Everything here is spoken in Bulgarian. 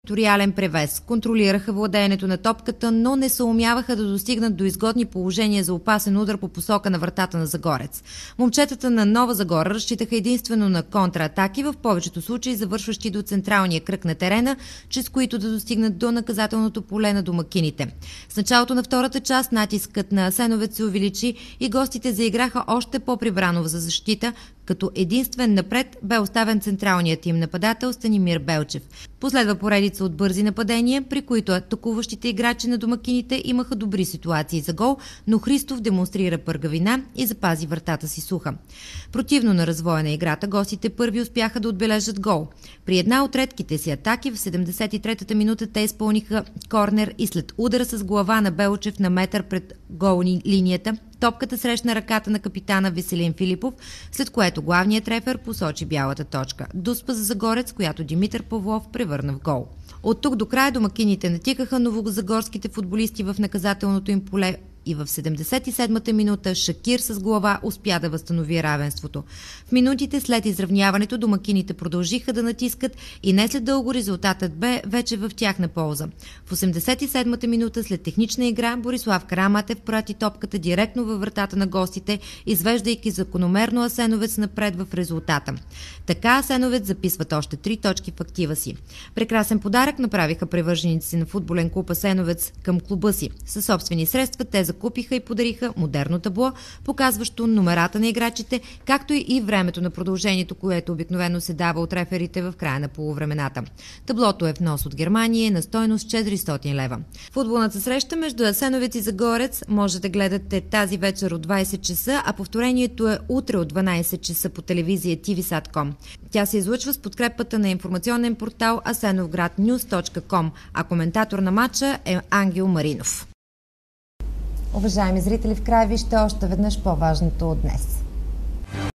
териториален превес. Контролираха владеенето на топката, но не съумяваха да достигнат до изгодни положения за опасен удар по посока на вратата на Загорец. Момчетата на Нова Загора разчитаха единствено на контратаки, в повечето случаи завършващи до централния кръг на терена, чрез които да достигнат до наказателното поле на домакините. С началото на втората част натискът на Асеновец се увеличи и гостите заиграха още по-прибрано за защита, като единствен напред бе оставен централният им нападател Станимир Белчев. Последва поредица от бързи нападения, при които атакуващите играчи на домакините имаха добри ситуации за гол, но Христов демонстрира пъргавина и запази вратата си суха. Противно на развоя на играта, гостите първи успяха да отбележат гол. При една от редките си атаки в 73-та минута те изпълниха корнер и след удара с глава на Белчев на метър пред гол линията, топката срещна ръката на капитана Веселин Филипов, след което главният рефер посочи бялата точка. Дуспа за Загорец, която Димитър Павлов превърна в гол. От тук до края домакините натикаха новозагорските футболисти в наказателното им поле и в 77-та минута Шакир с глава успя да възстанови равенството. В минутите след изравняването домакините продължиха да натискат и не след дълго резултатът бе вече в тяхна полза. В 87-та минута след технична игра Борислав Караматев прати топката директно във вратата на гостите, извеждайки закономерно Асеновец напред в резултата. Така Асеновец записват още 3 точки в актива си. Прекрасен подарък направиха привърженици на футболен клуб Асеновец към клуба си. Със собствени средства те закупиха и подариха модерно табло, показващо номерата на играчите, както и времето на продължението, което обикновено се дава от реферите в края на полувремената. Таблото е внос от Германия на стойност 400 лева. Футболната среща между Асеновец и Загорец може да гледате тази вечер от 20 часа, а повторението е утре от 12 часа по телевизия tvsat.com. Тя се излъчва с подкрепата на информационен портал asenovgradnews.com, а коментатор на матча е Ангел Маринов. Уважаеми зрители, в края вижте още веднъж по-важното от днес.